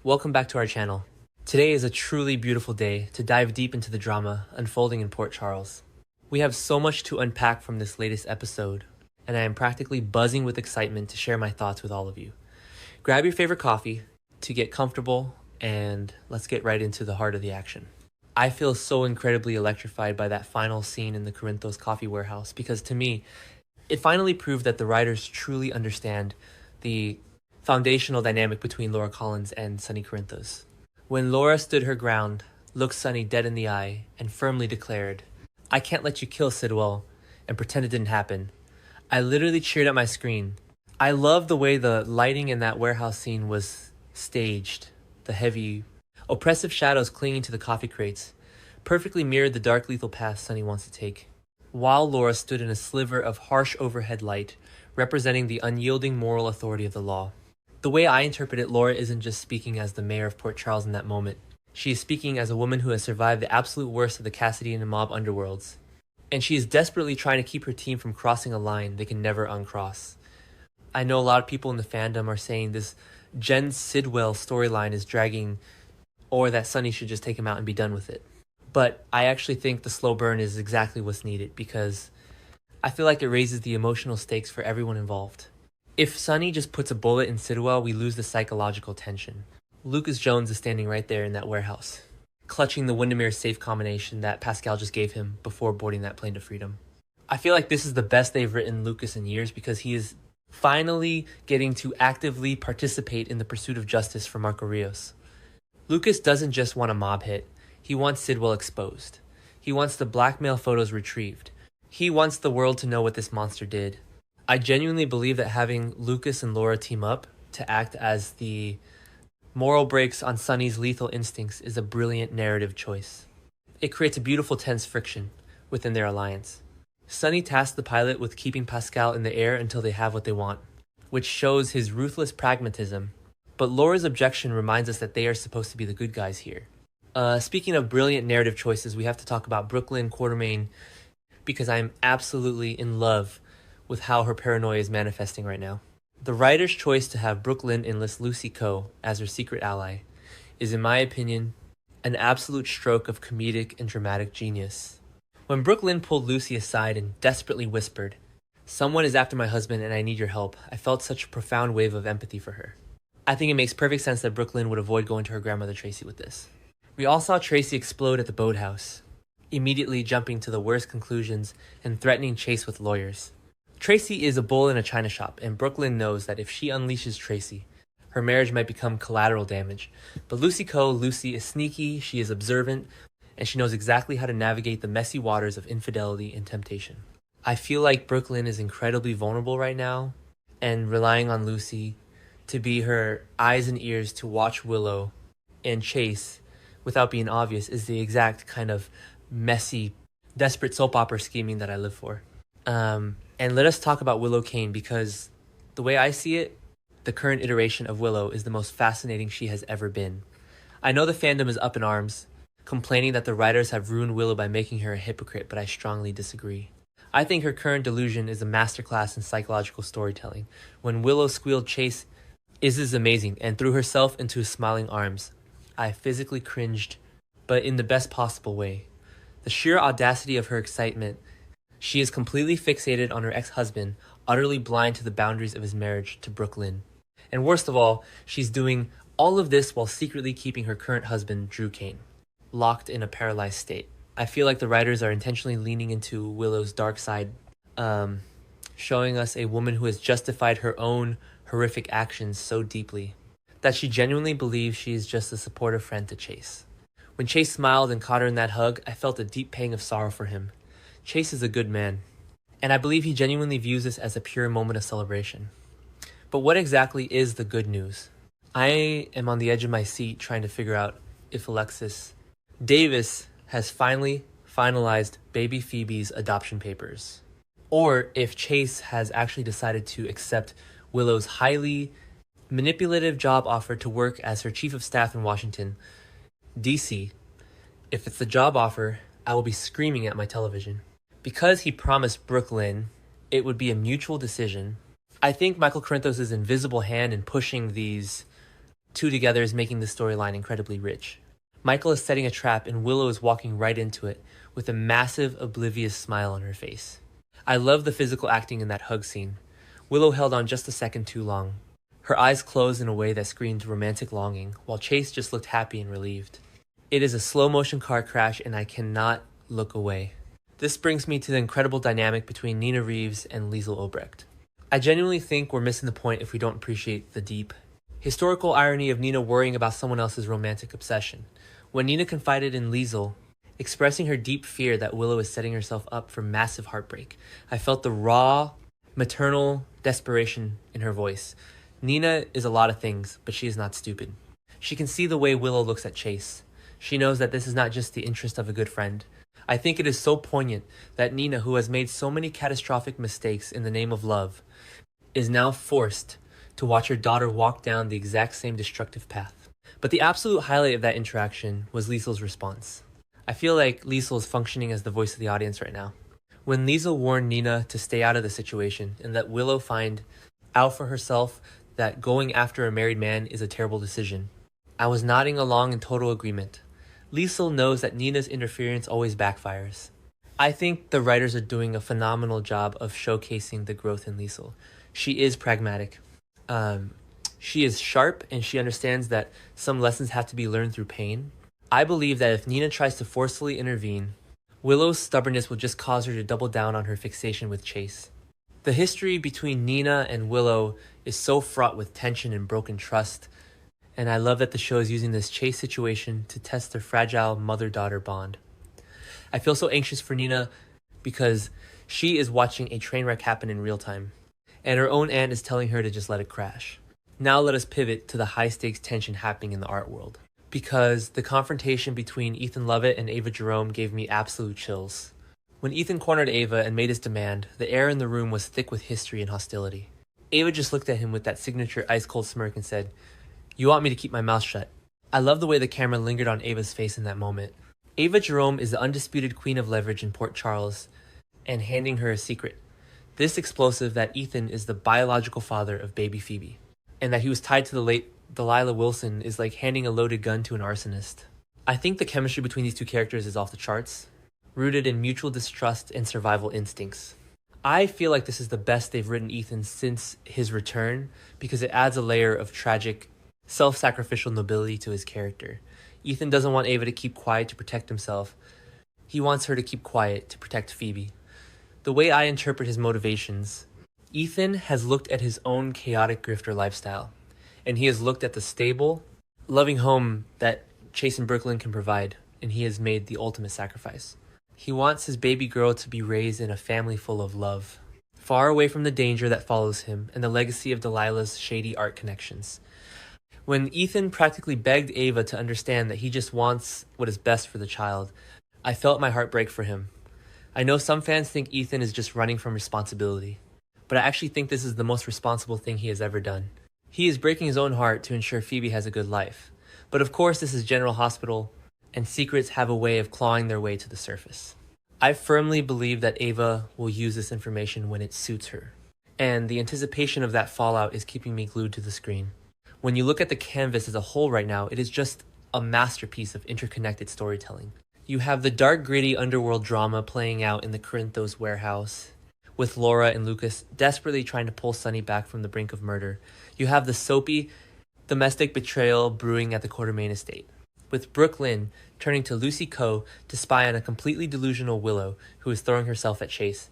Welcome back to our channel. Today is a truly beautiful day to dive deep into the drama unfolding in Port Charles. We have so much to unpack from this latest episode, and I am practically buzzing with excitement to share my thoughts with all of you. Grab your favorite coffee to get comfortable, and let's get right into the heart of the action. I feel so incredibly electrified by that final scene in the Corinthos coffee warehouse because to me, it finally proved that the writers truly understand the foundational dynamic between Laura Collins and Sonny Corinthos. When Laura stood her ground, looked Sonny dead in the eye, and firmly declared, "I can't let you kill Sidwell," and pretend it didn't happen, I literally cheered at my screen. I love the way the lighting in that warehouse scene was staged. The heavy, oppressive shadows clinging to the coffee crates perfectly mirrored the dark, lethal path Sonny wants to take, while Laura stood in a sliver of harsh overhead light, representing the unyielding moral authority of the law. The way I interpret it, Laura isn't just speaking as the mayor of Port Charles in that moment. She is speaking as a woman who has survived the absolute worst of the Cassidy and mob underworlds. And she is desperately trying to keep her team from crossing a line they can never uncross. I know a lot of people in the fandom are saying this Jen Sidwell storyline is dragging, or that Sonny should just take him out and be done with it. But I actually think the slow burn is exactly what's needed because I feel like it raises the emotional stakes for everyone involved. If Sonny just puts a bullet in Sidwell, we lose the psychological tension. Lucas Jones is standing right there in that warehouse, clutching the Windermere safe combination that Pascal just gave him before boarding that plane to freedom. I feel like this is the best they've written Lucas in years because he is finally getting to actively participate in the pursuit of justice for Marco Rios. Lucas doesn't just want a mob hit, he wants Sidwell exposed. He wants the blackmail photos retrieved. He wants the world to know what this monster did. I genuinely believe that having Lucas and Laura team up to act as the moral brakes on Sonny's lethal instincts is a brilliant narrative choice. It creates a beautiful tense friction within their alliance. Sonny tasked the pilot with keeping Pascal in the air until they have what they want, which shows his ruthless pragmatism. But Laura's objection reminds us that they are supposed to be the good guys here. Speaking of brilliant narrative choices, we have to talk about Brook Lynn Quartermain because I'm absolutely in love with how her paranoia is manifesting right now. The writer's choice to have Brook Lynn enlist Lucy Coe as her secret ally is, in my opinion, an absolute stroke of comedic and dramatic genius. When Brook Lynn pulled Lucy aside and desperately whispered, "Someone is after my husband and I need your help," I felt such a profound wave of empathy for her. I think it makes perfect sense that Brook Lynn would avoid going to her grandmother Tracy with this. We all saw Tracy explode at the boathouse, immediately jumping to the worst conclusions and threatening Chase with lawyers. Tracy is a bull in a china shop, and Brook Lynn knows that if she unleashes Tracy, her marriage might become collateral damage. But Lucy is sneaky, she is observant, and she knows exactly how to navigate the messy waters of infidelity and temptation. I feel like Brook Lynn is incredibly vulnerable right now, and relying on Lucy to be her eyes and ears to watch Willow and Chase without being obvious is the exact kind of messy, desperate soap opera scheming that I live for. And let us talk about Willow Kane because the way I see it, the current iteration of Willow is the most fascinating she has ever been. I know the fandom is up in arms, complaining that the writers have ruined Willow by making her a hypocrite, but I strongly disagree. I think her current delusion is a masterclass in psychological storytelling. When Willow squealed Chase is amazing and threw herself into his smiling arms, I physically cringed, but in the best possible way. The sheer audacity of her excitement. She is completely fixated on her ex-husband, utterly blind to the boundaries of his marriage to Brook Lynn. And worst of all, she's doing all of this while secretly keeping her current husband, Drew Kane, locked in a paralyzed state. I feel like the writers are intentionally leaning into Willow's dark side, showing us a woman who has justified her own horrific actions so deeply that she genuinely believes she is just a supportive friend to Chase. When Chase smiled and caught her in that hug, I felt a deep pang of sorrow for him. Chase is a good man, and I believe he genuinely views this as a pure moment of celebration. But what exactly is the good news? I am on the edge of my seat trying to figure out if Alexis Davis has finally finalized baby Phoebe's adoption papers, or if Chase has actually decided to accept Willow's highly manipulative job offer to work as her chief of staff in Washington, D.C. If it's the job offer, I will be screaming at my television. Because he promised Brook Lynn it would be a mutual decision, I think Michael Corinthos' invisible hand in pushing these two together is making this storyline incredibly rich. Michael is setting a trap and Willow is walking right into it with a massive, oblivious smile on her face. I love the physical acting in that hug scene. Willow held on just a second too long. Her eyes closed in a way that screamed romantic longing, while Chase just looked happy and relieved. It is a slow-motion car crash and I cannot look away. This brings me to the incredible dynamic between Nina Reeves and Liesl Obrecht. I genuinely think we're missing the point if we don't appreciate the deep, historical irony of Nina worrying about someone else's romantic obsession. When Nina confided in Liesl, expressing her deep fear that Willow is setting herself up for massive heartbreak, I felt the raw, maternal desperation in her voice. Nina is a lot of things, but she is not stupid. She can see the way Willow looks at Chase. She knows that this is not just the interest of a good friend. I think it is so poignant that Nina, who has made so many catastrophic mistakes in the name of love, is now forced to watch her daughter walk down the exact same destructive path. But the absolute highlight of that interaction was Liesl's response. I feel like Liesl is functioning as the voice of the audience right now. When Liesl warned Nina to stay out of the situation and that Willow find out for herself that going after a married man is a terrible decision, I was nodding along in total agreement. Liesl knows that Nina's interference always backfires. I think the writers are doing a phenomenal job of showcasing the growth in Liesl. She is pragmatic. She is sharp and she understands that some lessons have to be learned through pain. I believe that if Nina tries to forcefully intervene, Willow's stubbornness will just cause her to double down on her fixation with Chase. The history between Nina and Willow is so fraught with tension and broken trust, and I love that the show is using this Chase situation to test their fragile mother-daughter bond. I feel so anxious for Nina because she is watching a train wreck happen in real time, and her own aunt is telling her to just let it crash. Now let us pivot to the high-stakes tension happening in the art world, because the confrontation between Ethan Lovett and Ava Jerome gave me absolute chills. When Ethan cornered Ava and made his demand, the air in the room was thick with history and hostility. Ava just looked at him with that signature ice-cold smirk and said, "You want me to keep my mouth shut?" I love the way the camera lingered on Ava's face in that moment. Ava Jerome is the undisputed queen of leverage in Port Charles, and handing her a secret. This explosive that Ethan is the biological father of baby Phoebe, and that he was tied to the late Delilah Wilson is like handing a loaded gun to an arsonist. I think the chemistry between these two characters is off the charts, rooted in mutual distrust and survival instincts. I feel like this is the best they've written Ethan since his return because it adds a layer of tragic, self-sacrificial nobility to his character. Ethan doesn't want Ava to keep quiet to protect himself. He wants her to keep quiet to protect Phoebe. The way I interpret his motivations, Ethan has looked at his own chaotic grifter lifestyle, and he has looked at the stable, loving home that Chase and Brook Lynn can provide, and he has made the ultimate sacrifice. He wants his baby girl to be raised in a family full of love, far away from the danger that follows him and the legacy of Delilah's shady art connections. When Ethan practically begged Ava to understand that he just wants what is best for the child, I felt my heart break for him. I know some fans think Ethan is just running from responsibility, but I actually think this is the most responsible thing he has ever done. He is breaking his own heart to ensure Phoebe has a good life. But of course this is General Hospital, and secrets have a way of clawing their way to the surface. I firmly believe that Ava will use this information when it suits her, and the anticipation of that fallout is keeping me glued to the screen. When you look at the canvas as a whole right now, it is just a masterpiece of interconnected storytelling. You have the dark, gritty underworld drama playing out in the Corinthos warehouse, with Laura and Lucas desperately trying to pull Sunny back from the brink of murder. You have the soapy, domestic betrayal brewing at the Quartermain estate, with Brook Lynn turning to Lucy Coe to spy on a completely delusional Willow who is throwing herself at Chase.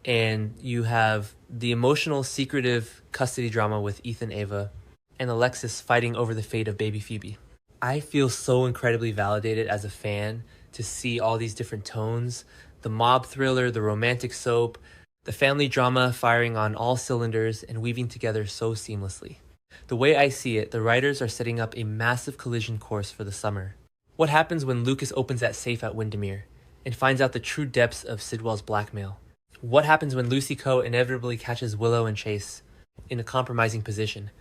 And you have the emotional, secretive custody drama with Ethan Ava and Alexis fighting over the fate of baby Phoebe. I feel so incredibly validated as a fan to see all these different tones, the mob thriller, the romantic soap, the family drama firing on all cylinders and weaving together so seamlessly. The way I see it, the writers are setting up a massive collision course for the summer. What happens when Lucas opens that safe at Windermere and finds out the true depths of Sidwell's blackmail? What happens when Lucy Coe inevitably catches Willow and Chase in a compromising position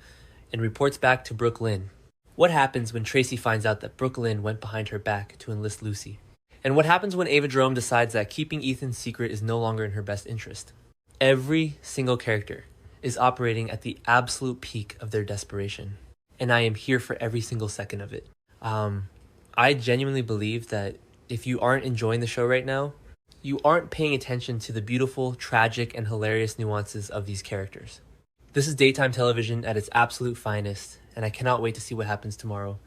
and reports back to Brook Lynn? What happens when Tracy finds out that Brook Lynn went behind her back to enlist Lucy? And what happens when Ava Jerome decides that keeping Ethan's secret is no longer in her best interest? Every single character is operating at the absolute peak of their desperation. and I am here for every single second of it. I genuinely believe that if you aren't enjoying the show right now, you aren't paying attention to the beautiful, tragic, and hilarious nuances of these characters. This is daytime television at its absolute finest, and I cannot wait to see what happens tomorrow.